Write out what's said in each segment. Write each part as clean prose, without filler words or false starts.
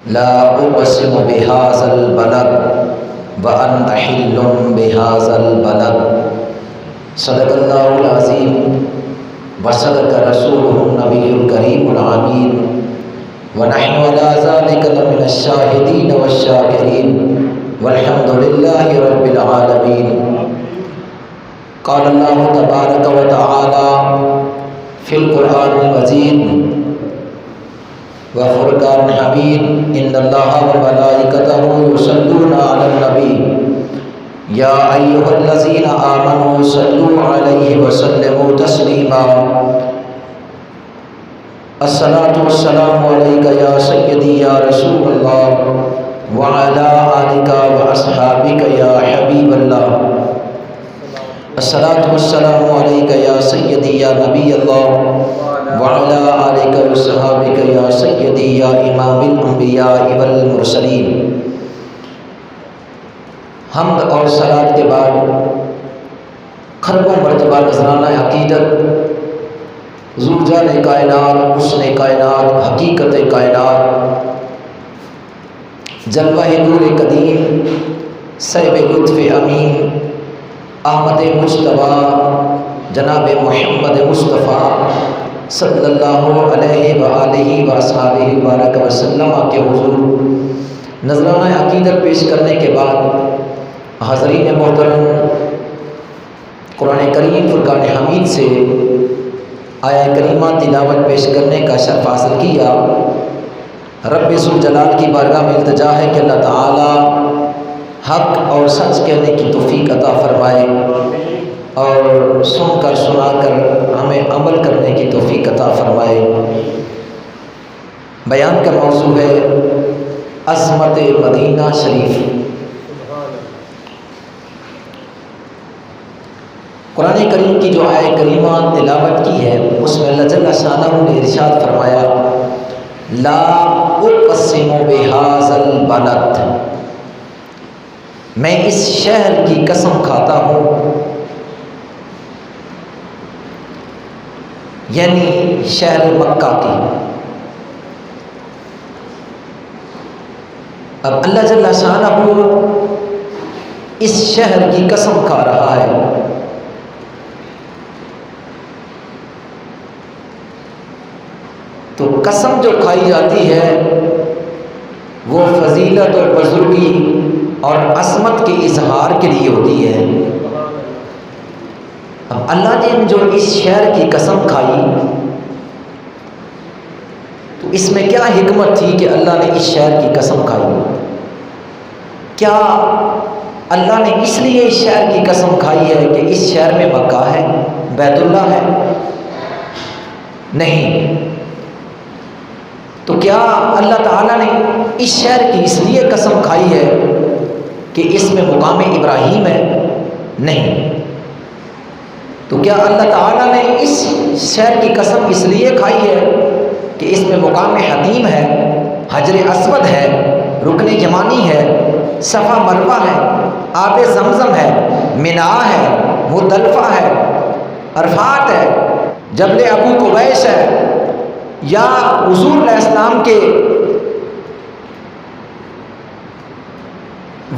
لا أقسم بهذا البلد وأنت حل بهذا البلد صدق الله العظيم وصدق رسوله النبي الكريم العمين ونحن على ذلك لمن الشاهدين والشاكرين والحمد لله رب العالمين. قال الله تبارك وتعالى في القرآن المجيد وفرقان حميد إن الله وملائكته يصلون على النبي يا أيها الذين آمنوا صلوا عليه وسلموا تسليما. الصلاة والسلام عليك يا سيدي يا رسول الله وعلى آلك وأصحابك يا حبيب الله. الصلاة والسلام عليك يا سيدي يا نبي الله وعلى آلك وصحابك يا سيدي يا امام الانبیاء والمرسلین. حمد اور صلات کے بعد خربوں مرتبہ نذرانہ عقیدت ذو جلال کائنات، حسن کائنات، حقیقت کائنات، جلوہ نور قدیم، صاحب لطف امین، احمد مجتبیٰ جناب محمد مصطفیٰ صلی اللہ علیہ وآلہ وصحبہ وبارک وسلم کے حضور نذرانہ عقیدت پیش کرنے کے بعد حاضرین محترم، قرآن کریم فرقان حمید سے آیہ کریمہ تلاوت پیش کرنے کا شرف حاصل کیا. رب ذوالجلال کی بارگاہ میں التجا ہے کہ اللہ تعالی حق اور سچ کہنے کی توفیق عطا فرمائے اور سن کر سنا کر ہمیں عمل کرنے کی توفیق عطا فرمائے. بیان کا موضوع ہے عظمت مدینہ شریف. قرآن کریم کی جو آیہ کریمہ تلاوت کی ہے اس میں اللہ جل شانہ نے ارشاد فرمایا لا اقسم بہذا البلد، میں اس شہر کی قسم کھاتا ہوں، یعنی شہر مکہ کی. اب اللہ جل شانہ اس شہر کی قسم کھا رہا ہے. تو قسم جو کھائی جاتی ہے وہ فضیلت اور بزرگی اور عظمت کے اظہار کے لیے ہوتی ہے. اب اللہ نے جو اس شہر کی قسم کھائی تو اس میں کیا حکمت تھی کہ اللہ نے اس شہر کی قسم کھائی؟ کیا اللہ نے اس لیے اس شہر کی قسم کھائی ہے کہ اس شہر میں مکہ ہے، بیت اللہ ہے؟ نہیں. تو کیا اللہ تعالیٰ نے اس شہر کی اس لیے قسم کھائی ہے کہ اس میں مقام ابراہیم ہے؟ نہیں. تو کیا اللہ تعالیٰ نے اس شہر کی قسم اس لیے کھائی ہے کہ اس میں مقام حتیم ہے، حجر اسود ہے، رکن یمانی ہے، صفا مروہ ہے، آب زمزم ہے، منا ہے، مزدلفہ ہے، عرفات ہے، جبل ابو قبیس ہے، یا حضور علیہ السلام کے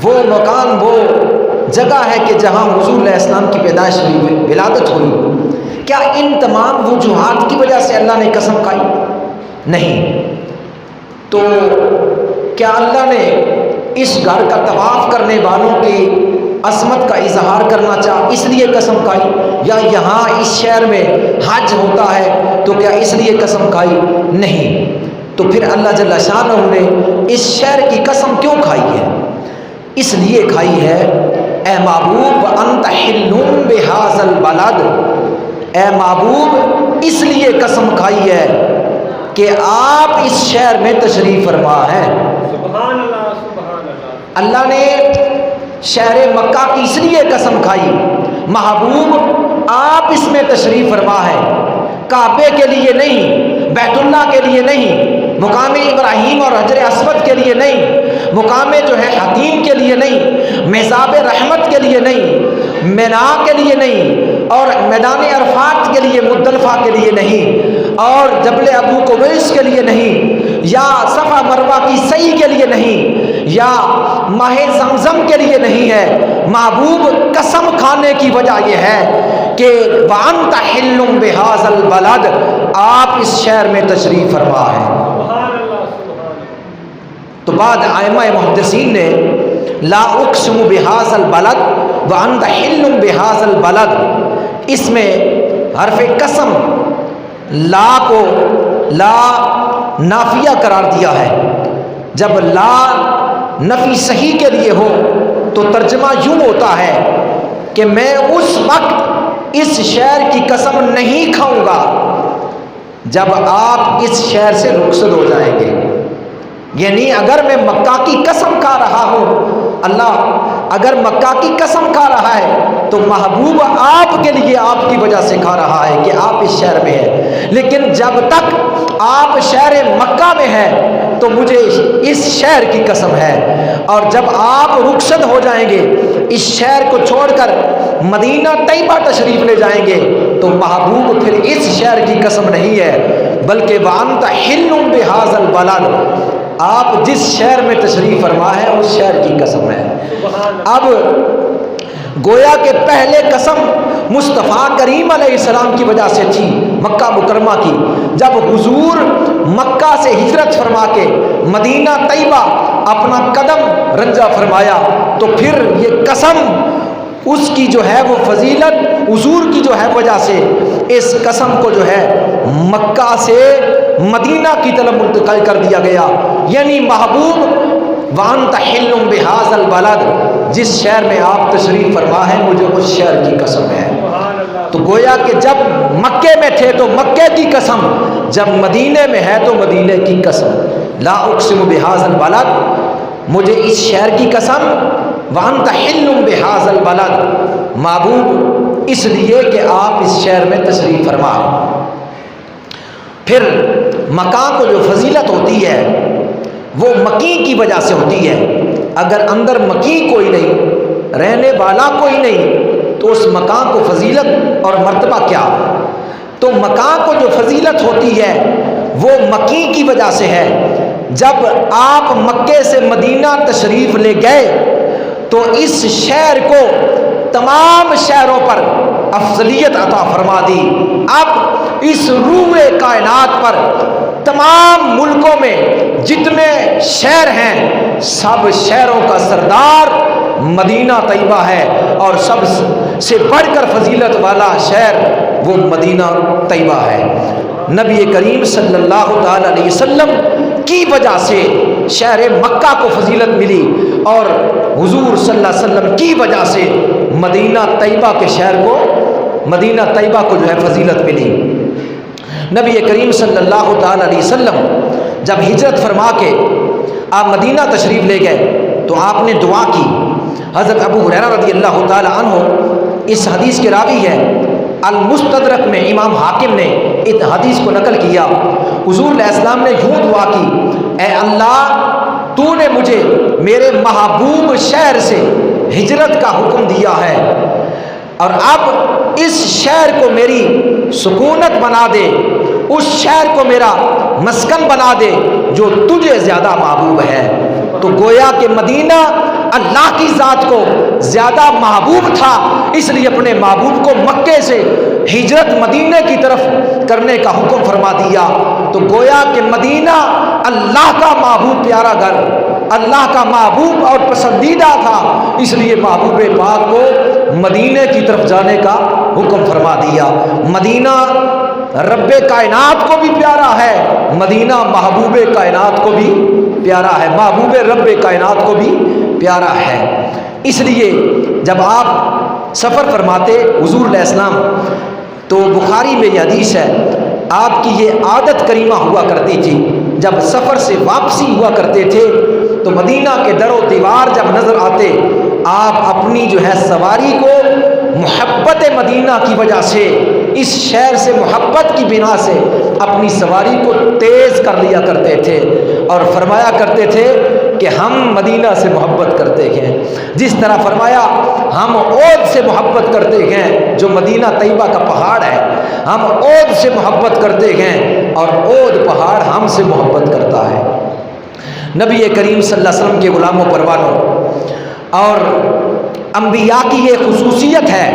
وہ مکان، وہ جگہ ہے کہ جہاں حضور علیہ السلام کی پیدائش ہوئی، ولادت ہوئی؟ کیا ان تمام وجوہات کی وجہ سے اللہ نے قسم کھائی؟ نہیں. تو کیا اللہ نے اس گھر کا طواف کرنے والوں کی عظمت کا اظہار کرنا چاہا اس لیے قسم کھائی، یا یہاں اس شہر میں حج ہوتا ہے تو کیا اس لیے قسم کھائی؟ نہیں. تو پھر اللہ جل شانہ نے اس شہر کی قسم کیوں کھائی ہے؟ اس لیے کھائی ہے اے محبوب انت حل بہذا البلد، اے محبوب اس لیے قسم کھائی ہے کہ آپ اس شہر میں تشریف فرما ہیں. سبحان اللہ سبحان اللہ. اللہ نے شہر مکہ کی اس لیے قسم کھائی، محبوب آپ اس میں تشریف فرما ہے، کعبے کے لیے نہیں، بیت اللہ کے لیے نہیں، مقام ابراہیم اور حجر اسود کے لیے نہیں، مقام جو ہے حتیم کے لیے نہیں، میزاب رحمت کے لیے نہیں، منا کے لیے نہیں، اور میدان عرفات کے لیے، مزدلفہ کے لیے نہیں، اور جبل ابو قبیس کے لیے نہیں، یا صفا مروہ کی سعی کے لیے نہیں، یا ماہ زمزم کے لیے نہیں ہے۔ محبوب قسم کھانے کی وجہ یہ ہے کہ وَأَنْتَ حِلٌّ بِهَذَا الْبَلَدِ، آپ اس شہر میں تشریف فرما ہے۔ سبحان اللہ سبحان اللہ۔ تو بعد ائمہ محدثین نے لا اقسم بهذا البلد وانت حل بهذا البلد، اس میں حرف قسم لا کو لا نافیہ قرار دیا ہے۔ جب لا نفی صحیح کے لیے ہو تو ترجمہ یوں ہوتا ہے کہ میں اس وقت اس شہر کی قسم نہیں کھاؤں گا جب آپ اس شہر سے رخصت ہو جائیں گے۔ یعنی اگر میں مکہ کی قسم کھا رہا ہوں، اللہ اگر مکہ کی قسم کھا رہا ہے تو محبوب آپ کے لیے، آپ کی وجہ سے کھا رہا ہے کہ آپ اس شہر میں ہیں، لیکن جب تک آپ شہر مکہ میں ہیں تو مجھے اس شہر کی قسم ہے، اور جب آپ رخصت ہو جائیں گے، اس شہر کو چھوڑ کر مدینہ طیبہ تشریف لے جائیں گے، تو محبوب پھر اس شہر کی قسم نہیں ہے بلکہ وَأَنْتَ حِلٌّ بِهَذَا الْبَلَدِ، آپ جس شہر میں تشریف فرما ہے اس شہر کی قسم ہے۔ اب گویا کہ پہلے قسم مصطفیٰ کریم علیہ السلام کی وجہ سے تھی، مکہ مکرمہ کی۔ جب حضور مکہ سے ہجرت فرما کے مدینہ طیبہ اپنا قدم رنجہ فرمایا تو پھر یہ قسم اس کی جو ہے وہ فضیلت حضور کی جو ہے وجہ سے اس قسم کو جو ہے مکہ سے مدینہ کی طرف منتقل کر دیا گیا۔ یعنی محبوب وَأَنْتَ حِلٌّ بِهَذَا الْبَلَدِ، جس شہر میں آپ تشریف فرما ہے مجھے اس شہر کی قسم ہے۔ تو گویا کہ جب مکے میں تھے تو مکے کی قسم، جب مدینے میں ہے تو مدینے کی قسم۔ لا اقسم بهذا البلد، مجھے اس شہر کی قسم، وَأَنْتَ حِلٌّ بِهَذَا الْبَلَدِ، محبوب اس لیے کہ آپ اس شہر میں تشریف فرما۔ پھر مکان کو جو فضیلت ہوتی ہے وہ مکین کی وجہ سے ہوتی ہے۔ اگر اندر مکین کوئی نہیں، رہنے والا کوئی نہیں، تو اس مکان کو فضیلت اور مرتبہ کیا؟ تو مکان کو جو فضیلت ہوتی ہے وہ مکین کی وجہ سے ہے۔ جب آپ مکے سے مدینہ تشریف لے گئے تو اس شہر کو تمام شہروں پر افضلیت عطا فرما دی۔ اب اس روح کائنات پر تمام ملکوں میں جتنے شہر ہیں سب شہروں کا سردار مدینہ طیبہ ہے، اور سب سے بڑھ کر فضیلت والا شہر وہ مدینہ طیبہ ہے۔ نبی کریم صلی اللہ تعالی علیہ وسلم کی وجہ سے شہر مکہ کو فضیلت ملی، اور حضور صلی اللہ علیہ وسلم کی وجہ سے مدینہ طیبہ کے شہر کو، مدینہ طیبہ کو جو ہے فضیلت ملی۔ نبی کریم صلی اللہ تعالی علیہ وسلم جب ہجرت فرما کے آپ مدینہ تشریف لے گئے تو آپ نے دعا کی۔ حضرت ابو ہریرہ رضی اللہ تعالی عنہ اس حدیث کے راوی ہے، المستدرک میں امام حاکم نے اس حدیث کو نقل کیا۔ حضور علیہ السلام نے یوں دعا کی، اے اللہ تو نے مجھے میرے محبوب شہر سے ہجرت کا حکم دیا ہے، اور اب اس شہر کو میری سکونت بنا دے، اس شہر کو میرا مسکن بنا دے جو تجھے زیادہ محبوب ہے۔ تو گویا کہ مدینہ اللہ کی ذات کو زیادہ محبوب تھا، اس لیے اپنے محبوب کو مکے سے ہجرت مدینہ کی طرف کرنے کا حکم فرما دیا۔ تو گویا کہ مدینہ اللہ کا محبوب پیارا گھر، اللہ کا محبوب اور پسندیدہ تھا، اس لیے محبوب پاک کو مدینہ کی طرف جانے کا حکم فرما دیا۔ مدینہ رب کائنات کو بھی پیارا ہے، مدینہ محبوب کائنات کو بھی پیارا ہے، محبوب رب کائنات کو بھی پیارا ہے۔ اس لیے جب آپ سفر فرماتے حضور علیہ السلام، تو بخاری میں یہ حدیث ہے، آپ کی یہ عادت کریمہ ہوا کرتی تھی، جب سفر سے واپسی ہوا کرتے تھے تو مدینہ کے در و دیوار جب نظر آتے، آپ اپنی جو ہے سواری کو محبت مدینہ کی وجہ سے، اس شہر سے محبت کی بنا سے اپنی سواری کو تیز کر لیا کرتے تھے، اور فرمایا کرتے تھے کہ ہم مدینہ سے محبت کرتے ہیں، جس طرح فرمایا ہم عود سے محبت کرتے ہیں جو مدینہ طیبہ کا پہاڑ ہے، ہم عود سے محبت کرتے ہیں اور عود پہاڑ ہم سے محبت کرتا ہے۔ نبی کریم صلی اللہ علیہ وسلم کے غلاموں پروانوں اور انبیاء کی یہ خصوصیت ہے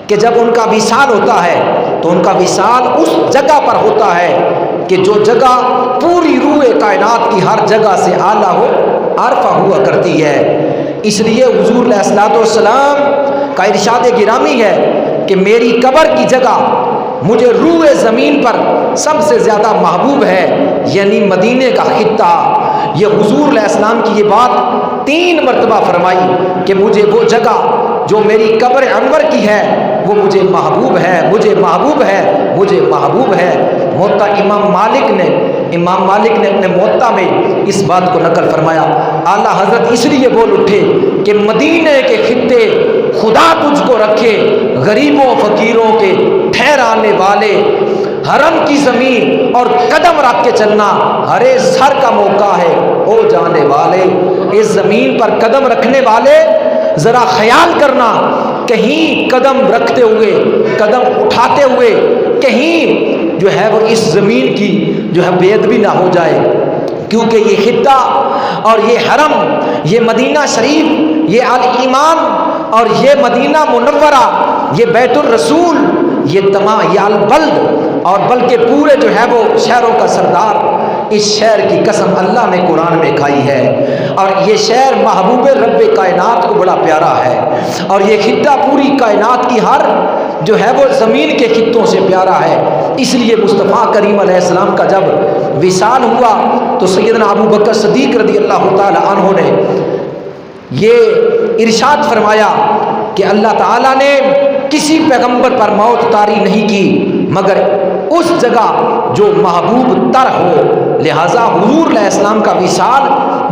کہ جب ان کا وصال ہوتا ہے تو ان کا وصال اس جگہ پر ہوتا ہے کہ جو جگہ پوری روح کائنات کی ہر جگہ سے اعلیٰ ہو، عارفہ ہوا کرتی ہے۔ اس لیے حضور علیہ الصلوۃ والسلام کا ارشاد گرامی ہے کہ میری قبر کی جگہ مجھے روح زمین پر سب سے زیادہ محبوب ہے، یعنی مدینے کا خطہ۔ یہ حضور علیہ السلام کی یہ بات 3 مرتبہ فرمائی کہ مجھے وہ جگہ جو میری قبر انور کی ہے وہ مجھے محبوب ہے، مجھے محبوب ہے، مجھے محبوب ہے۔ موطا امام مالک نے اپنے موطا میں اس بات کو نقل فرمایا۔ اعلیٰ حضرت اس لیے بول اٹھے کہ مدینے کے خطے خدا تجھ کو رکھے، غریبوں فقیروں کے ٹھہرانے والے، حرم کی زمین اور قدم رکھ کے چلنا ہرے سر کا موقع ہے او جانے والے۔ اس زمین پر قدم رکھنے والے ذرا خیال کرنا، کہیں قدم رکھتے ہوئے، قدم اٹھاتے ہوئے کہیں جو ہے وہ اس زمین کی جو ہے بے ادبی نہ ہو جائے، کیونکہ یہ خطہ اور یہ حرم، یہ مدینہ شریف، یہ الایمان اور یہ مدینہ منورہ، یہ بیت الرسول، یہ تمام یہ البلد اور بلکہ پورے جو ہے وہ شہروں کا سردار، اس شہر کی قسم اللہ نے قرآن میں کھائی ہے، اور یہ شہر محبوب رب کائنات کو بڑا پیارا ہے، اور یہ خطہ پوری کائنات کی ہر جو ہے وہ زمین کے خطوں سے پیارا ہے۔ اس لیے مصطفیٰ کریم علیہ السلام کا جب وصال ہوا تو سیدنا ابو بکر صدیق رضی اللہ تعالی عنہ نے یہ ارشاد فرمایا کہ اللہ تعالیٰ نے کسی پیغمبر پر موت طاری نہیں کی مگر اس جگہ جو محبوب تر ہو، لہٰذا حضور علیہ السلام کا وصال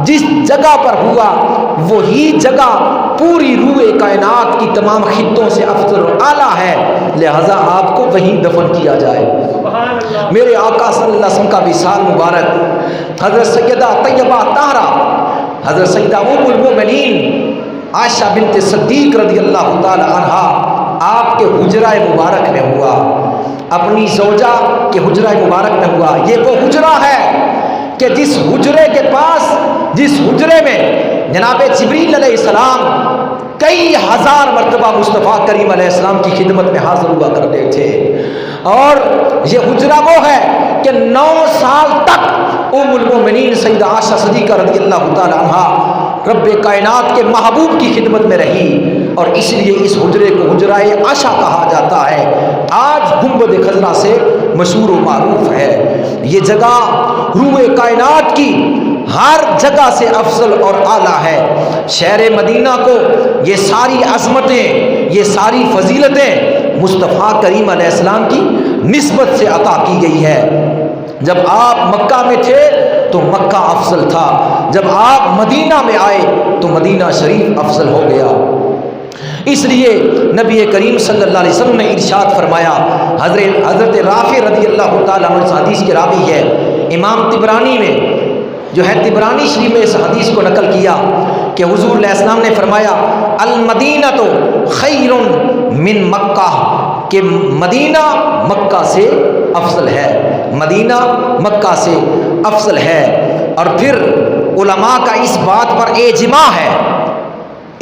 جس جگہ پر ہوا وہی جگہ پوری روح کائنات کی تمام خطوں سے افضل و اعلیٰ ہے، لہٰذا آپ کو وہیں دفن کیا جائے۔ میرے آقا صلی اللہ علیہ وسلم کا وصال مبارک حضرت سیدہ طیبہ طاہرہ حضرت سیدہ ام المؤمنین عائشہ بنت صدیق رضی اللہ تعالی عنہا آپ کے حجرہ مبارک میں ہوا، اپنی زوجہ کے حجرہ مبارک میں ہوا۔ یہ وہ حجرہ ہے کہ جس حجرے کے پاس، جس حجرے میں جناب جبریل علیہ السلام کئی ہزار مرتبہ مصطفیٰ کریم علیہ السلام کی خدمت میں حاضر ہوا کرتے تھے، اور یہ حجرہ وہ ہے کہ 9 سال تک ام المؤمنین سیدہ عائشہ صدیقہ رضی اللہ تعالی عنہا رب کائنات کے محبوب کی خدمت میں رہی، اور اس لیے اس حجرے کو حجرہ عائشہ کہا جاتا ہے۔ آج گنبد خضرا سے مشہور و معروف ہے۔ یہ جگہ روح کائنات کی ہر جگہ سے افضل اور اعلیٰ ہے۔ شہر مدینہ کو یہ ساری عظمتیں، یہ ساری فضیلتیں مصطفیٰ کریم علیہ السلام کی نسبت سے عطا کی گئی ہے۔ جب آپ مکہ میں تھے تو مکہ افضل تھا، جب آپ مدینہ میں آئے تو مدینہ شریف افضل ہو گیا۔ اس لیے نبی کریم صلی اللہ علیہ وسلم نے ارشاد فرمایا، حضرت رافع رضی اللہ تعالیٰ عنہ حدیث کے راوی ہے، امام طبرانی میں جو ہے طبرانی شریف میں اس حدیث کو نقل کیا کہ حضور علیہ السلام نے فرمایا المدینہ تو خیر من مکہ، کہ مدینہ مکہ سے افضل ہے، مدینہ مکہ سے افضل ہے۔ اور پھر علماء کا اس بات پر اجماع ہے،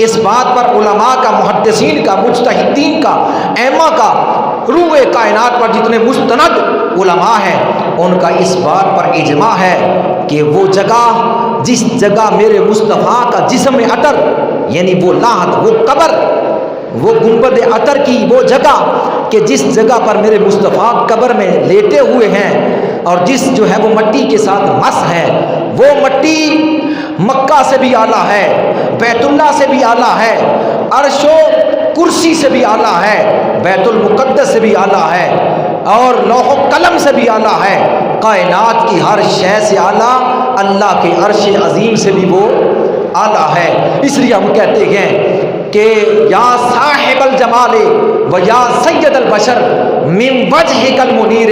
اس بات پر علماء کا، محدثین کا، مجتہدین کا، ائمہ کا، روح کائنات پر جتنے مستند علماء ہیں ان کا اس بات پر اجماع ہے کہ وہ جگہ، جس جگہ میرے مصطفیٰ کا جسم عطر، یعنی وہ لاحت، وہ قبر، وہ گنبد عطر کی وہ جگہ کہ جس جگہ پر میرے مصطفیٰ قبر میں لیٹے ہوئے ہیں اور جس جو ہے وہ مٹی کے ساتھ مس ہے، وہ مٹی مکہ سے بھی اعلیٰ ہے، بیت اللہ سے بھی اعلیٰ ہے، عرش و کرسی سے بھی اعلیٰ ہے، بیت المقدس سے بھی اعلیٰ ہے، اور لوح و قلم سے بھی اعلیٰ ہے، کائنات کی ہر شے سے اعلیٰ، اللہ کے عرش عظیم سے بھی وہ اعلیٰ ہے۔ اس لیے ہم کہتے ہیں کہ یا صاحب الجمال و یا سید البشر من وجهک المنیر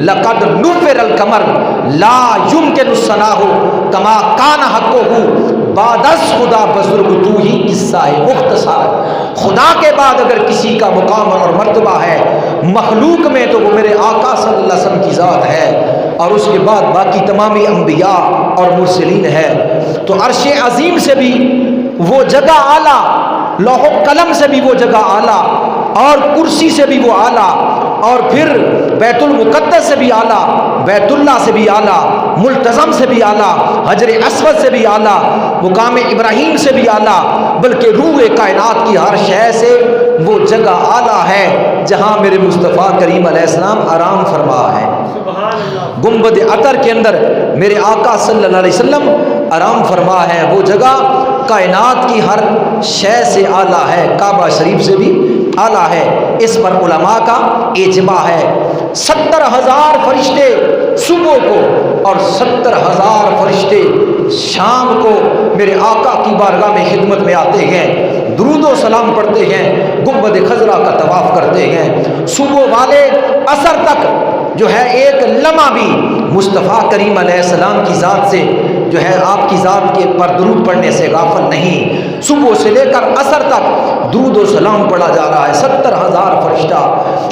لقد نور القمر لا يمکن الثناء کما کان حقہ بعدس خدا بزرگ تو ہی قصہ ہے مختصر. خدا کے بعد اگر کسی کا مقام اور مرتبہ ہے مخلوق میں تو وہ میرے آقا صلی اللہ علیہ وسلم کی ذات ہے، اور اس کے بعد باقی تمامی انبیاء اور مرسلین ہے. تو عرش عظیم سے بھی وہ جگہ اعلیٰ، لوح و قلم سے بھی وہ جگہ اعلیٰ، اور کرسی سے بھی وہ اعلیٰ، اور پھر بیت المقدس سے بھی اعلیٰ، بیت اللہ سے بھی اعلیٰ، ملتزم سے بھی اعلیٰ، حجر اسود سے بھی اعلیٰ، مقام ابراہیم سے بھی اعلیٰ، بلکہ روح کائنات کی ہر شے سے وہ جگہ اعلیٰ ہے جہاں میرے مصطفیٰ کریم علیہ السلام آرام فرما ہے. سبحان اللہ. گنبد عطر کے اندر میرے آقا صلی اللہ علیہ وسلم آرام فرما ہے. وہ جگہ کائنات کی ہر شے سے اعلیٰ ہے، کعبہ شریف سے بھی اعلیٰ ہے. اس پر علماء کا اجماع ہے. 70,000 فرشتے صبح کو اور 70,000 فرشتے شام کو میرے آقا کی بارگاہ میں خدمت میں آتے ہیں، درود و سلام پڑھتے ہیں، گنبد خضرا کا طواف کرتے ہیں. صبح والے عصر تک جو ہے ایک لمحہ بھی مصطفیٰ کریم علیہ السلام کی ذات سے جو ہے آپ کی ذات کے پر درود پڑھنے سے غافل نہیں. صبح سے لے کر عصر تک درود و سلام پڑھا جا رہا ہے 70,000 فرشتہ.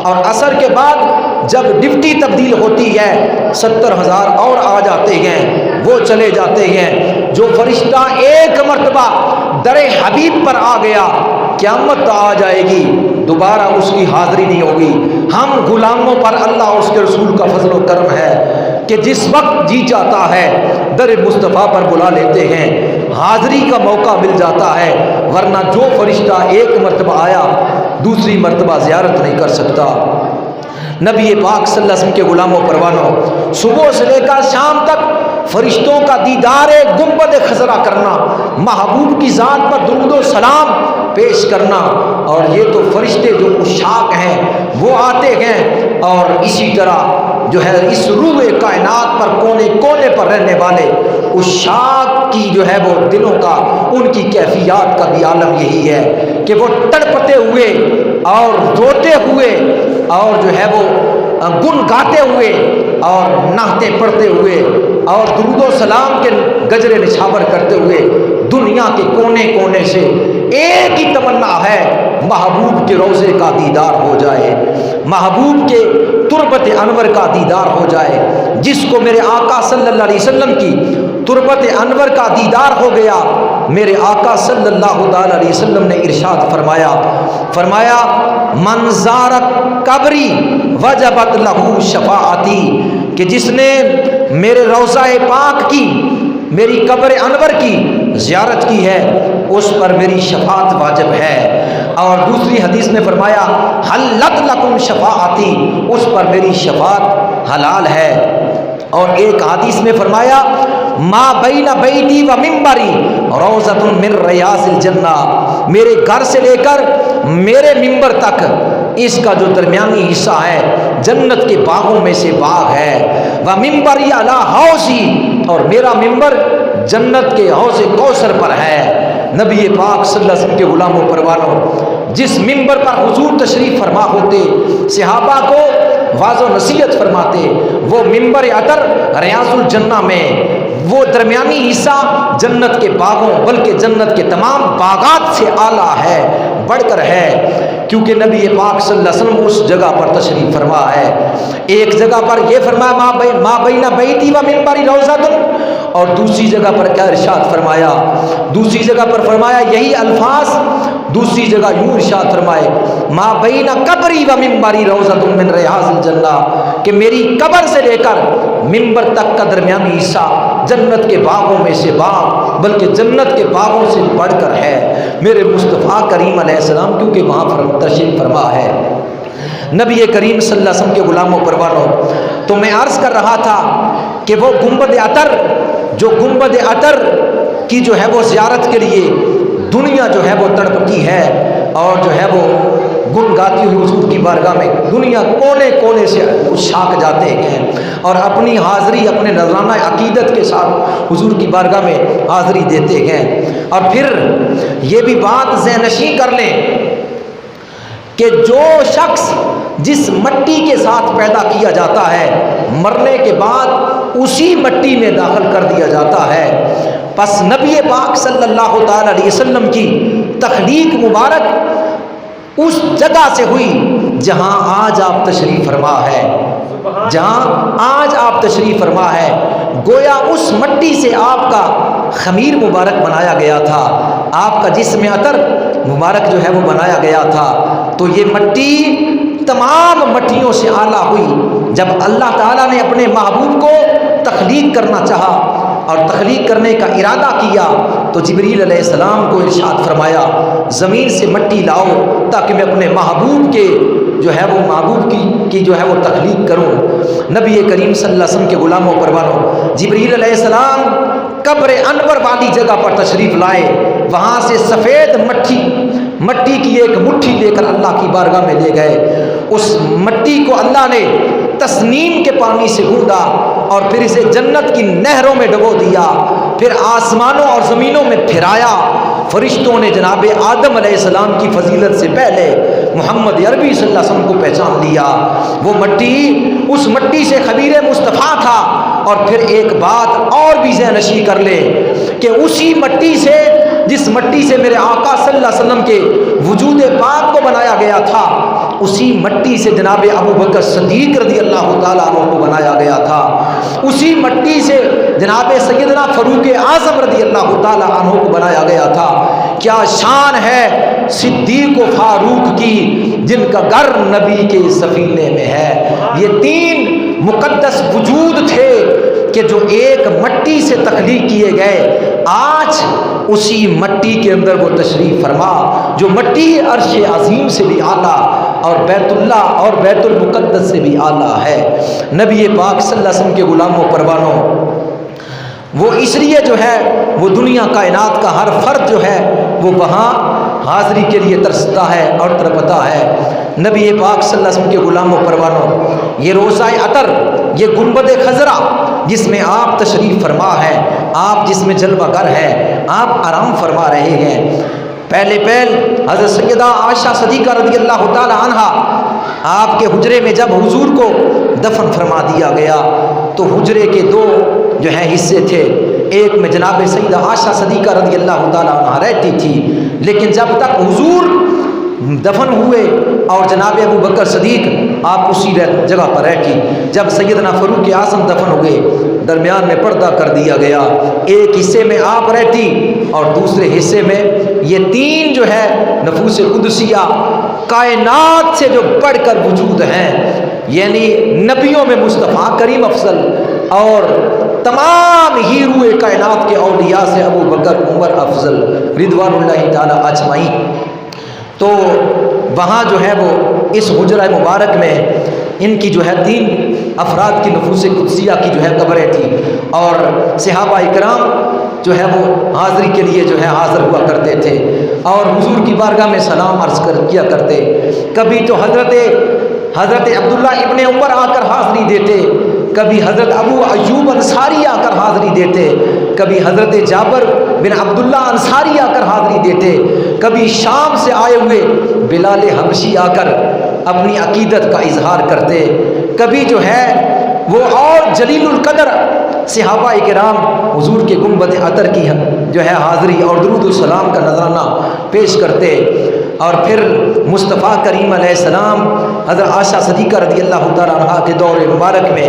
اور عصر کے بعد جب ڈپٹی تبدیل ہوتی ہے 70,000 اور آ جاتے ہیں، وہ چلے جاتے ہیں. جو فرشتہ ایک مرتبہ در حبیب پر آ گیا قیامت آ جائے گی، دوبارہ اس کی حاضری نہیں ہوگی. ہم غلاموں پر اللہ اور اس کے رسول کا فضل و کرم ہے کہ جس وقت جی چاہتا ہے در مصطفیٰ پر بلا لیتے ہیں، حاضری کا موقع مل جاتا ہے. ورنہ جو فرشتہ ایک مرتبہ آیا دوسری مرتبہ زیارت نہیں کر سکتا. نبی پاک صلی اللہ علیہ وسلم کے غلاموں پروانوں، صبح سے لے کر شام تک فرشتوں کا دیدار گنبد خضرا کرنا، محبوب کی ذات پر درود و سلام پیش کرنا، اور یہ تو فرشتے جو عشاق ہیں وہ آتے ہیں، اور اسی طرح جو ہے اس روح کائنات پر کونے کونے پر رہنے والے عشاق کی جو ہے وہ دلوں کا، ان کی کیفیات کا بھی عالم یہی ہے کہ وہ تڑپتے ہوئے اور روتے ہوئے اور جو ہے وہ گن گاتے ہوئے اور نہتے پڑھتے ہوئے اور درود و سلام کے گجرے نچھاور کرتے ہوئے دنیا کے کونے کونے سے ایک ہی تمنا ہے محبوب کے روضے کا دیدار ہو جائے، محبوب کے تربت انور کا دیدار ہو جائے. جس کو میرے آقا صلی اللہ علیہ وسلم کی تربت انور کا دیدار ہو گیا، میرے آقا صلی اللہ تعالی علیہ وسلم نے ارشاد فرمایا من زارت قبری وجبت لہو شفاعتی، کہ جس نے میرے روضہ پاک کی، میری قبر انور کی زیارت کی ہے اس پر میری شفاعت واجب ہے. اور دوسری حدیث میں فرمایا حلت لکم شفاعتی، اس پر میری شفاعت حلال ہے. اور ایک حدیث میں فرمایا ما بین بیتی و منبری روضۃ من ریاض الجنہ، میرے گھر سے لے کر میرے منبر تک اس کا جو درمیانی حصہ ہے جنت کے باغوں میں سے باغ ہے. و منبری علی حوضی، اور میرا منبر جنت کے حوض کوثر پر ہے. نبی پاک صلی اللہ علیہ وسلم کے غلاموں پروانوں، جس منبر پر حضور تشریف فرما ہوتے، صحابہ کو واضح و نصیحت فرماتے، وہ منبر عطر ریاض الجنہ میں وہ درمیانی حصہ جنت کے باغوں بلکہ جنت کے تمام باغات سے اعلیٰ ہے، بڑھ کر ہے، کیونکہ نبی پاک صلی اللہ علیہ وسلم اس جگہ پر تشریف فرما ہے. ایک جگہ پر یہ فرمایا ما بین بیتی و منبری روضۃ، اور دوسری جگہ پر کیا ارشاد فرمایا؟ دوسری جگہ پر فرمایا یہی الفاظ، دوسری جگہ یوں ارشاد فرمائے ما بین قبری و منبری روضۃ من ریاض الجنہ، کہ میری قبر سے لے کر منبر تک کا درمیانی حصہ جنت کے باغوں میں سے باغ بلکہ جنت کے باغوں سے بڑھ کر ہے. میرے مصطفیٰ کریم علیہ السلام کیونکہ وہاں تشریف فرما ہے. نبی کریم صلی اللہ علیہ وسلم کے غلاموں پروانوں، تو میں عرض کر رہا تھا کہ وہ گنبد عطر، جو گنبد عطر کی جو ہے وہ زیارت کے لیے دنیا جو ہے وہ تڑپتی ہے اور جو ہے وہ گن گاتی ہوئی حضور کی بارگاہ میں دنیا کونے کونے سے شاک جاتے ہیں اور اپنی حاضری اپنے نذرانہ عقیدت کے ساتھ حضور کی بارگاہ میں حاضری دیتے ہیں. اور پھر یہ بھی بات ذہن نشین کر لیں کہ جو شخص جس مٹی کے ساتھ پیدا کیا جاتا ہے مرنے کے بعد اسی مٹی میں داخل کر دیا جاتا ہے۔ پس نبی پاک صلی اللہ تعالی علیہ وسلم کی تخلیق مبارک اس جگہ سے ہوئی جہاں آج آپ تشریف فرما ہے، جہاں آج آپ تشریف فرما ہے۔ گویا اس مٹی سے آپ کا خمیر مبارک بنایا گیا تھا، آپ کا جسم عطر مبارک جو ہے وہ بنایا گیا تھا۔ تو یہ مٹی تمام مٹیوں سے اعلیٰ ہوئی۔ جب اللہ تعالیٰ نے اپنے محبوب کو تخلیق کرنا چاہا اور تخلیق کرنے کا ارادہ کیا تو جبریل علیہ السلام کو ارشاد فرمایا زمین سے مٹی لاؤ تاکہ میں اپنے محبوب کے جو ہے وہ محبوب کی جو ہے وہ تخلیق کروں۔ نبی کریم صلی اللہ علیہ وسلم کے غلاموں پروانوں، جبریل علیہ السلام قبر انور والی جگہ پر تشریف لائے، وہاں سے سفید مٹی کی ایک مٹھی لے کر اللہ کی بارگاہ میں لے گئے۔ اس مٹی کو اللہ نے تسنیم کے پانی سے گوندا اور پھر اسے جنت کی نہروں میں ڈبو دیا، پھر آسمانوں اور زمینوں میں پھرایا۔ فرشتوں نے جناب آدم علیہ السلام کی فضیلت سے پہلے محمد عربی صلی اللہ علیہ وسلم کو پہچان لیا۔ وہ مٹی، اس مٹی سے خبیر مصطفیٰ تھا۔ اور پھر ایک بات اور بھی ذہن نشی کر لے کہ اسی مٹی سے، جس مٹی سے میرے آقا صلی اللہ علیہ وسلم کے وجود پاک کو بنایا گیا تھا، اسی مٹی سے جناب ابو بکر صدیق رضی اللہ تعالیٰ عنہ کو بنایا گیا تھا، اسی مٹی سے جناب سیدنا فاروق اعظم رضی اللہ تعالیٰ عنہ کو بنایا گیا تھا۔ کیا شان ہے صدیق و فاروق کی جن کا گھر نبی کے سفینے میں ہے۔ یہ تین مقدس وجود تھے کہ جو ایک مٹی سے تخلیق کیے گئے، آج اسی مٹی کے اندر وہ تشریف فرما جو مٹی عرش عظیم سے بھی اعلیٰ اور بیت اللہ اور بیت المقدس سے بھی اعلیٰ ہے۔ نبی پاک صلی اللہ علیہ وسلم کے غلاموں پروانوں، وہ اس لیے جو ہے وہ دنیا کائنات کا ہر فرد جو ہے وہ وہاں حاضری کے لیے ترستا ہے اور تڑپتا ہے۔ نبی پاک صلی اللہ علیہ وسلم کے غلاموں پروانوں، یہ روضہ عطر، یہ گنبد خضرا جس میں آپ تشریف فرما ہے، آپ جس میں جلوہ گر ہے، آپ آرام فرما رہے ہیں۔ پہلے حضرت سیدہ عائشہ صدیقہ رضی اللہ تعالی عنہا، آپ کے حجرے میں جب حضور کو دفن فرما دیا گیا تو حجرے کے دو جو ہیں حصے تھے، ایک میں جناب سیدہ عائشہ صدیقہ رضی اللہ تعالی عنہا رہتی تھی، لیکن جب تک حضور دفن ہوئے اور جناب ابو بکر صدیق آپ اسی جگہ پر رہتی، جب سیدنا فاروق اعظم دفن ہوئے درمیان میں پردہ کر دیا گیا، ایک حصے میں آپ رہتی اور دوسرے حصے میں یہ تین جو ہے نفوس قدسیہ کائنات سے جو بڑھ کر وجود ہیں، یعنی نبیوں میں مصطفیٰ کریم افضل اور تمام ہیروئے کائنات کے اولیاء سے ابو بکر عمر افضل رضوان اللہ تعالی اجمعین۔ تو وہاں جو ہے وہ اس حجرہ مبارک میں ان کی جو ہے تین افراد کی نفوس قدسیہ کی جو ہے قبریں تھیں، اور صحابہ اکرام جو ہے وہ حاضری کے لیے جو ہے حاضر ہوا کرتے تھے اور حضور کی بارگاہ میں سلام عرض کیا کرتے۔ کبھی تو حضرت عبداللہ ابن عمر آ کر حاضری دیتے، کبھی حضرت ابو ایوب انصاری آ کر حاضری دیتے، کبھی حضرت جابر بن عبداللہ انصاری آ کر حاضری دیتے، کبھی شام سے آئے ہوئے بلال حبشی آ کر اپنی عقیدت کا اظہار کرتے، کبھی جو ہے وہ اور جلیل القدر صحابہ کرام حضور کے گنبد عطر کی جو ہے حاضری اور درود السلام کا نذرانہ پیش کرتے۔ اور پھر مصطفیٰ کریم علیہ السلام حضرت عائشہ صدیقہ رضی اللہ تعالیٰ عنہا کے دور مبارک میں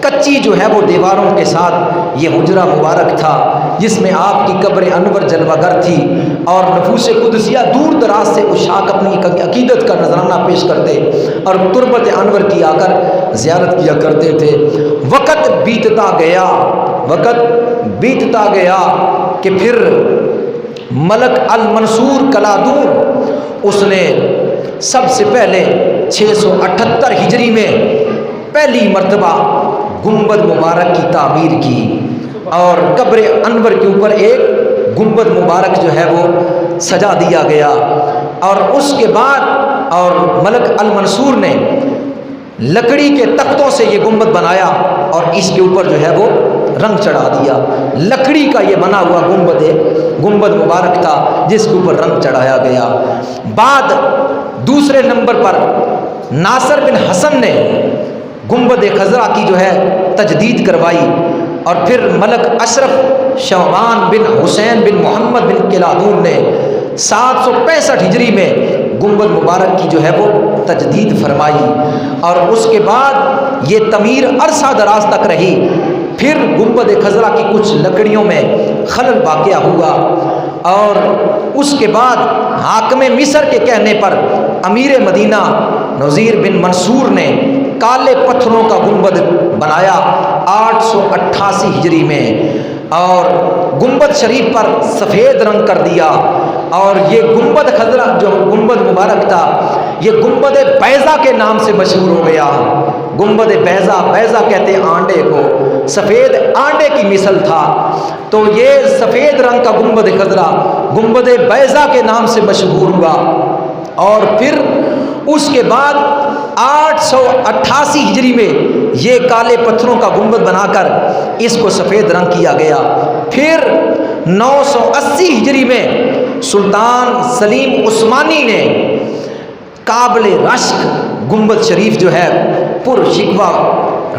کچی جو ہے وہ دیواروں کے ساتھ یہ حجرہ مبارک تھا جس میں آپ کی قبر انور جلوہ گر تھی، اور نفوس قدسیہ دور دراز سے اشاق اپنی عقیدت کا نذرانہ پیش کرتے اور تربت انور کی آ کر زیارت کیا کرتے تھے۔ وقت بیتتا گیا کہ پھر ملک المنصور کلادون اس نے سب سے پہلے 678 ہجری میں پہلی مرتبہ گنبد مبارک کی تعمیر کی، اور قبر انور کے اوپر ایک گنبد مبارک جو ہے وہ سجا دیا گیا، اور اس کے بعد اور ملک المنصور نے لکڑی کے تختوں سے یہ گنبد بنایا اور اس کے اوپر جو ہے وہ رنگ چڑھا دیا۔ لکڑی کا یہ بنا ہوا گنبد مبارک تھا جس کے اوپر رنگ چڑھایا گیا۔ بعد دوسرے نمبر پر ناصر بن حسن نے گنبد خضرا کی جو ہے تجدید کروائی، اور پھر ملک اشرف شعبان بن حسین بن محمد بن کلادون نے 765 ہجری میں گنبد مبارک کی جو ہے وہ تجدید فرمائی، اور اس کے بعد یہ تعمیر عرصہ دراز تک رہی۔ پھر گنبد خضرا کی کچھ لکڑیوں میں خلل واقع ہوا، اور اس کے بعد حاکم مصر کے کہنے پر امیر مدینہ نذیر بن منصور نے کالے پتھروں کا گنبد بنایا 888 ہجری میں، اور گنبد شریف پر سفید رنگ کر دیا، اور یہ گنبد خضرا جو گنبد مبارک تھا یہ گنبد بیضا کے نام سے مشہور ہو گیا۔ گنبد بیضا، بیضا کہتے ہیں آنڈے کو، سفید آنڈے کی مثل تھا، تو یہ سفید رنگ کا گنبد خضرا گنبد بیضا کے نام سے مشہور ہوا۔ اور پھر اس کے بعد 888 ہجری میں یہ کالے پتھروں کا گنبد بنا کر اس کو سفید رنگ کیا گیا۔ پھر 980 ہجری میں سلطان سلیم عثمانی نے قابل رشک گنبد شریف جو ہے پر شکوہ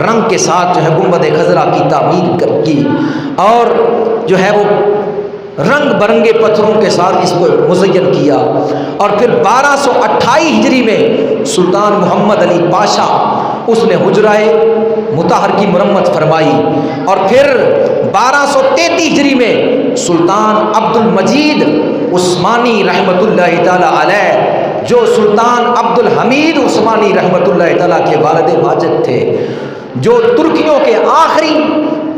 رنگ کے ساتھ جو ہے گنبد خضرا کی تعمیر کی، اور جو ہے وہ رنگ برنگے پتھروں کے ساتھ اس کو مزین کیا۔ اور پھر 1228 ہجری میں سلطان محمد علی پاشا اس نے حجرہ مطہر کی مرمت فرمائی، اور پھر 1233 ہجری میں سلطان عبد المجید عثمانی رحمۃ اللہ تعالی علیہ، جو سلطان عبد الحمید عثمانی رحمۃ اللہ تعالیٰ کے والد ماجد تھے، جو ترکیوں کے آخری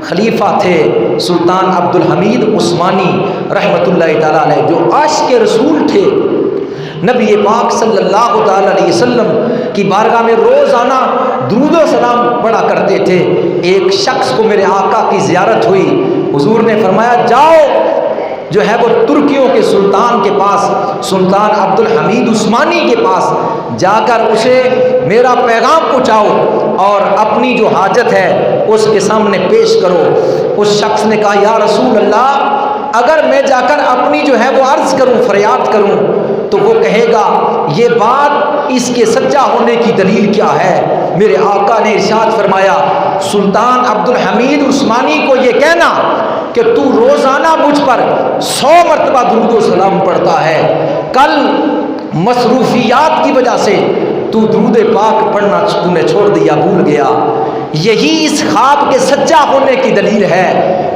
خلیفہ تھے، سلطان عبد الحمید عثمانی رحمۃ اللہ تعالیٰ علیہ، جو عاشق رسول تھے، نبی پاک صلی اللہ تعالیٰ علیہ وسلم کی بارگاہ میں روزانہ درود و سلام پڑھا کرتے تھے۔ ایک شخص کو میرے آقا کی زیارت ہوئی، حضور نے فرمایا جاؤ جو ہے وہ ترکیوں کے سلطان کے پاس، سلطان عبد الحمید عثمانی کے پاس جا کر اسے میرا پیغام پہنچاؤ اور اپنی جو حاجت ہے اس کے سامنے پیش کرو۔ اس شخص نے کہا یا رسول اللہ، اگر میں جا کر اپنی جو ہے وہ عرض کروں، فریاد کروں، تو وہ کہے گا یہ بات اس کے سچا ہونے کی دلیل کیا ہے؟ میرے آقا نے ارشاد فرمایا سلطان عبد الحمید عثمانی کو یہ کہنا کہ تو روزانہ مجھ پر 100 مرتبہ درود و سلام پڑھتا ہے، کل مصروفیات کی وجہ سے تو درود پاک پڑھنا تو نے چھوڑ دیا، بھول گیا۔ یہی اس خواب کے سچا ہونے کی دلیل ہے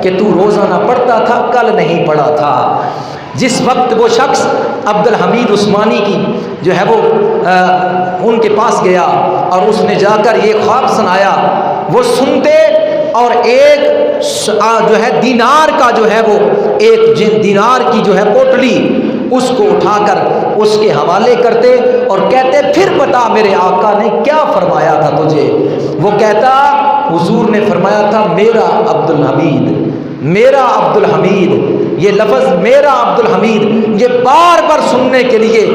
کہ تو روزانہ پڑھتا تھا، کل نہیں پڑھا تھا۔ جس وقت وہ شخص عبد الحمید عثمانی کی جو ہے وہ ان کے پاس گیا اور اس نے جا کر یہ خواب سنایا، وہ سنتے اور ایک جو ہے دینار کا جو ہے وہ ایک دینار کی جو ہے پوٹلی اس کو اٹھا کر اس کے حوالے کرتے اور کہتے پھر بتا میرے آقا نے کیا فرمایا تھا تجھے؟ وہ کہتا حضور نے فرمایا تھا میرا عبد الحمید، میرا عبد الحمید، یہ لفظ میرا عبد الحمید یہ بار بار سننے کے لیے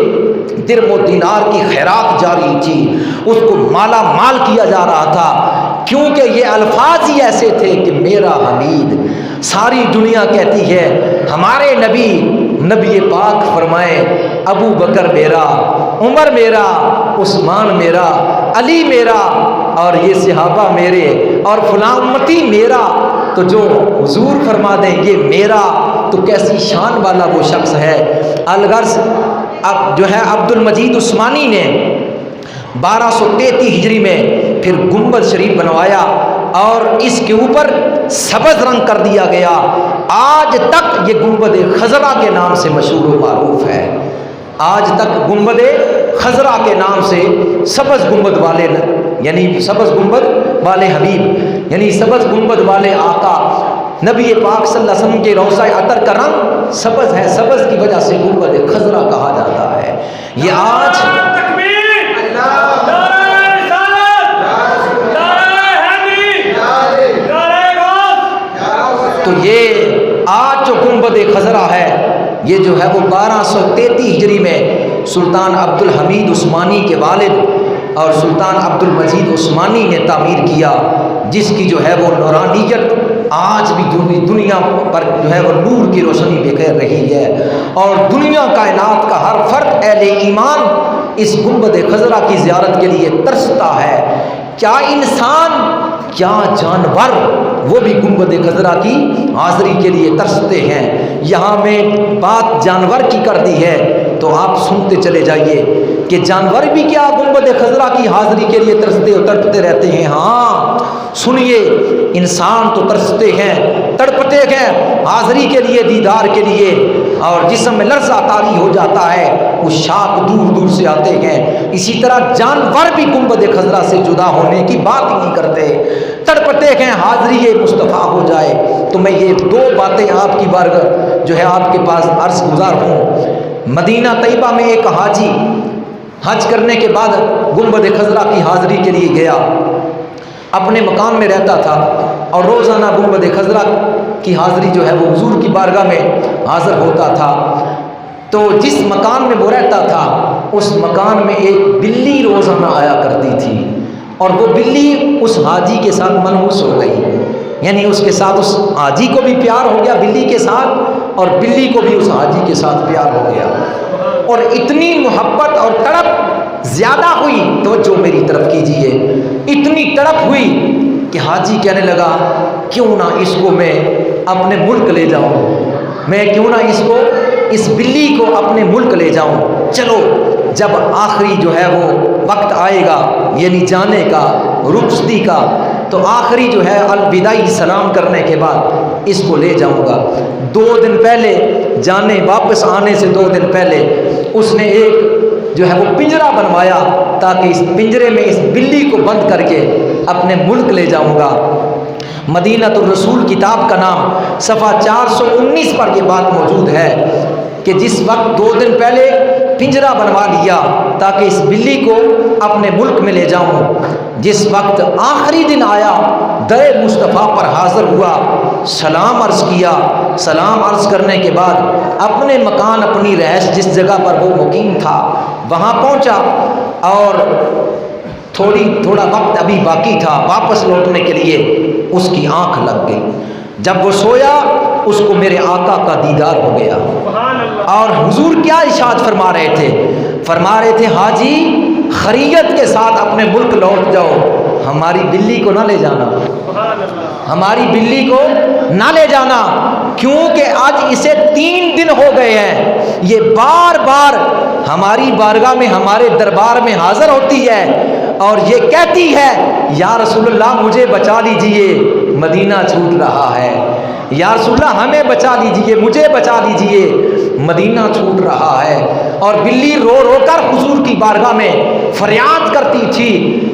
درم و دینار کی خیرات جاری تھی، اس کو مالا مال کیا جا رہا تھا، کیونکہ یہ الفاظ ہی ایسے تھے کہ میرا حمید۔ ساری دنیا کہتی ہے ہمارے نبی پاک فرمائے ابو بکر میرا، عمر میرا، عثمان میرا، علی میرا، اور یہ صحابہ میرے، اور فلاں امتی میرا، تو جو حضور فرما دیں یہ میرا، تو کیسی شان والا وہ شخص ہے۔ الغرض اب جو ہے عبد المجید عثمانی نے 1233 ہجری میں پھر گنبد شریف بنوایا اور اس کے اوپر سبز رنگ کر دیا گیا۔ آج تک یہ گنبد خضرا کے نام سے مشہور و معروف ہے، آج تک گنبد خضرا کے نام سے سبز گنبد والے یعنی سبز گنبد والے حبیب یعنی سبز گنبد والے آقا نبی پاک صلی اللہ علیہ وسلم کے روضہ عطر کا رنگ سبز ہے، سبز کی وجہ سے گنبد خضرا کہا جاتا ہے۔ یہ آج تو یہ آج جو گنبد خضرا ہے یہ جو ہے وہ 1233 ہجری میں سلطان عبد الحمید عثمانی کے والد اور سلطان عبد المجید عثمانی نے تعمیر کیا، جس کی جو ہے وہ نورانیت آج بھی دنیا پر جو ہے وہ نور کی روشنی بکھیر رہی ہے، اور دنیا کائنات کا ہر فرد اہل ایمان اس گنبد خضرا کی زیارت کے لیے ترستا ہے کیا انسان کیا جانور وہ بھی گنبد خضرا کی حاضری کے لیے ترستے ہیں۔ یہاں میں بات جانور کی کر دی ہے تو آپ سنتے چلے جائیے کہ جانور بھی کیا گنبد خضرا کی حاضری کے لیے ترستے اور تڑپتے رہتے ہیں۔ ہاں سنیے، انسان تو ترستے ہیں، تڑپتے ہیں حاضری کے لیے، دیدار کے لیے، اور جسم میں لرزہ طاری ہو جاتا ہے، وہ شاک دور دور سے آتے ہیں۔ اسی طرح جانور بھی گنبد خضرا سے جدا ہونے کی بات ہی نہیں کرتے، تڑپتے ہیں حاضری مصطفیٰ ہو جائے۔ تو میں یہ دو باتیں آپ کی بارگاہ جو ہے آپ کے پاس عرض گزار ہوں۔ مدینہ طیبہ میں ایک حاجی حج کرنے کے بعد گنبد خضرا کی حاضری کے لیے گیا، اپنے مکان میں رہتا تھا اور روزانہ گنبد خضرا کی حاضری جو ہے وہ حضور کی بارگاہ میں حاضر ہوتا تھا۔ تو جس مکان میں وہ رہتا تھا اس مکان میں ایک بلی روزانہ آیا کرتی تھی، اور وہ بلی اس حاجی کے ساتھ منحوس ہو گئی، یعنی اس کے ساتھ اس حاجی کو بھی پیار ہو گیا بلی کے ساتھ، اور بلی کو بھی اس حاجی کے ساتھ پیار ہو گیا، اور اتنی محبت اور تڑپ زیادہ ہوئی، توجہ میری طرف کیجئے، اتنی تڑپ ہوئی کہ حاجی کہنے لگا کیوں نہ اس کو میں اپنے ملک لے جاؤں، میں کیوں نہ اس بلی کو اپنے ملک لے جاؤں۔ چلو جب آخری جو ہے وہ وقت آئے گا، یعنی جانے کا، رخصتی کا، تو آخری جو ہے الوداعی سلام کرنے کے بعد اس کو لے جاؤں گا۔ 2 دن پہلے جانے، واپس آنے سے 2 دن پہلے اس نے ایک جو ہے وہ پنجرا بنوایا تاکہ اس پنجرے میں اس بلی کو بند کر کے اپنے ملک لے جاؤں گا۔ مدینہ الرسول کتاب کا نام صفحہ 419 پر یہ بات موجود ہے کہ جس وقت 2 دن پہلے پنجرا بنوا لیا تاکہ اس بلی کو اپنے ملک میں لے جاؤں، جس وقت آخری دن آیا، در مصطفیٰ پر حاضر ہوا، سلام عرض کیا، سلام عرض کرنے کے بعد اپنے مکان، اپنی رہائش جس جگہ پر وہ مقیم تھا وہاں پہنچا، اور تھوڑا وقت ابھی باقی تھا واپس لوٹنے کے لیے، اس کی آنکھ لگ گئی۔ جب وہ سویا اس کو میرے آقا کا دیدار ہو گیا، اور حضور کیا ارشاد فرما رہے تھے؟ فرما رہے تھے حاجی خیریت کے ساتھ اپنے ملک لوٹ جاؤ، ہماری بلی کو نہ لے جانا، ہماری بلی کو نہ لے جانا، کیونکہ آج اسے 3 دن ہو گئے ہیں، یہ بار بار ہماری بارگاہ میں، ہمارے دربار میں حاضر ہوتی ہے اور یہ کہتی ہے یا رسول اللہ مجھے بچا لیجئے، مدینہ چھوٹ رہا ہے، یا رسول اللہ ہمیں بچا لیجئے، مجھے بچا لیجئے، مدینہ چھوٹ رہا ہے۔ اور بلی رو رو کر حضور کی بارگاہ میں فریاد کرتی تھی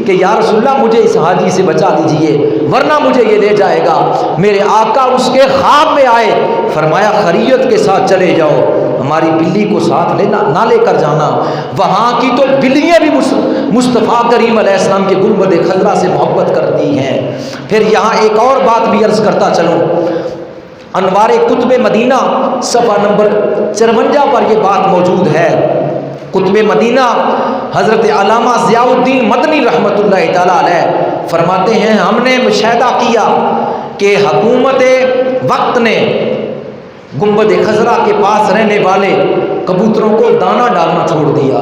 کہ یا رسول اللہ مجھے اس حاجی سے بچا لیجئے ورنہ مجھے یہ لے جائے گا۔ میرے آقا اس کے خواب میں آئے، فرمایا خیریت کے ساتھ چلے جاؤ، ہماری بلی کو ساتھ لینا نہ لے کر جانا۔ وہاں کی تو بلیاں بھی مصطفیٰ کریم علیہ السلام کے گنبد خضرا سے محبت کرتی ہیں۔ پھر یہاں ایک اور بات بھی عرض کرتا چلوں، انوار کتب مدینہ صفحہ نمبر 54 پر یہ بات موجود ہے۔ کتب مدینہ حضرت علامہ ضیاء الدین مدنی رحمۃ اللہ تعالیٰ علیہ فرماتے ہیں ہم نے مشاہدہ کیا کہ حکومت وقت نے گنبد خضرا کے پاس رہنے والے کبوتروں کو دانہ ڈالنا چھوڑ دیا،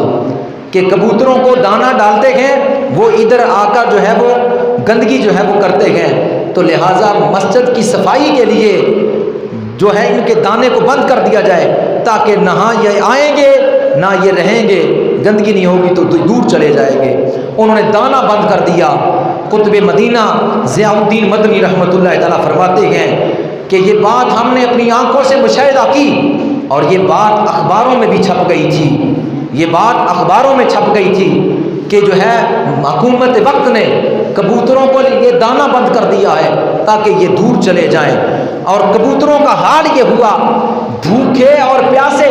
کہ کبوتروں کو دانہ ڈالتے ہیں وہ ادھر آ کر جو ہے وہ گندگی جو ہے وہ کرتے ہیں، تو لہٰذا مسجد کی صفائی کے لیے جو ہے ان کے دانے کو بند کر دیا جائے تاکہ نہ یہ آئیں گے نہ یہ رہیں گے، گندگی نہیں ہوگی تو دور چلے جائیں گے۔ انہوں نے دانہ بند کر دیا۔ کتب مدینہ ضیاء الدین مدنی رحمۃ اللہ تعالیٰ فرماتے ہیں کہ یہ بات ہم نے اپنی آنکھوں سے مشاہدہ کی اور یہ بات اخباروں میں بھی چھپ گئی تھی، یہ بات اخباروں میں چھپ گئی تھی کہ جو ہے حکومت وقت نے کبوتروں کو یہ دانہ بند کر دیا ہے تاکہ یہ دور چلے جائیں، اور کبوتروں کا حال یہ ہوا بھوکے اور پیاسے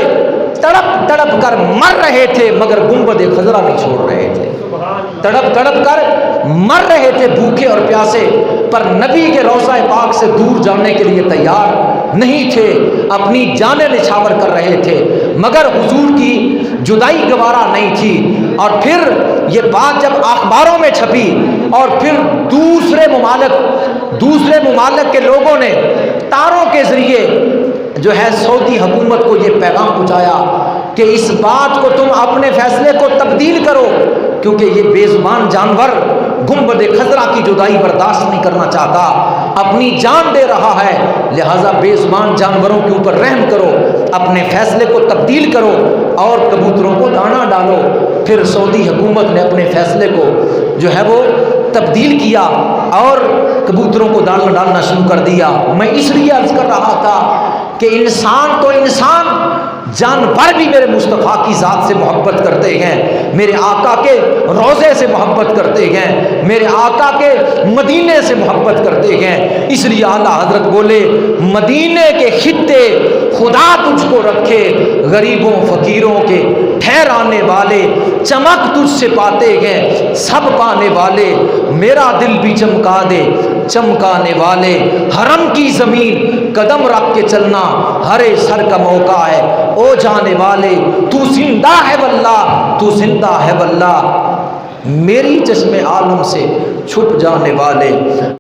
تڑپ تڑپ کر مر رہے تھے مگر گنبد خضرا نہیں چھوڑ رہے تھے، تڑپ تڑپ کر مر رہے تھے بھوکے اور پیاسے، پر نبی کے روضہ پاک سے دور جانے کے لیے تیار نہیں تھے، اپنی جانیں نچھاور کر رہے تھے مگر حضور کی جدائی گوارا نہیں تھی۔ اور پھر یہ بات جب اخباروں میں چھپی اور پھر دوسرے ممالک کے لوگوں نے تاروں کے ذریعے جو ہے سعودی حکومت کو یہ پیغام پہنچایا کہ اس بات کو تم اپنے فیصلے کو تبدیل کرو، کیونکہ یہ بے زبان جانور گنبد خضرا کی جدائی برداشت نہیں کرنا چاہتا، اپنی جان دے رہا ہے، لہٰذا بے زبان جانوروں کے اوپر رحم کرو، اپنے فیصلے کو تبدیل کرو اور کبوتروں کو دانا ڈالو۔ پھر سعودی حکومت نے اپنے فیصلے کو جو ہے وہ تبدیل کیا اور کبوتروں کو دانا ڈالنا شروع کر دیا۔ میں اس لیے عرض کر رہا تھا کہ انسان تو انسان، جانور بھی میرے مصطفیٰ کی ذات سے محبت کرتے ہیں، میرے آقا کے روضے سے محبت کرتے ہیں، میرے آقا کے مدینے سے محبت کرتے ہیں۔ اس لیے اعلیٰ حضرت بولے مدینے کے خطے خدا تجھ کو رکھے، غریبوں فقیروں کے ٹھہرانے والے، چمک تجھ سے پاتے ہیں سب پانے والے، میرا دل بھی چمکا دے چمکانے والے، حرم کی زمین قدم رکھ کے چلنا ہرے سر کا موقع ہے، او جانے والے تو زندہ ہے واللہ، تو زندہ ہے واللہ، میری چشم عالم سے چھپ جانے والے۔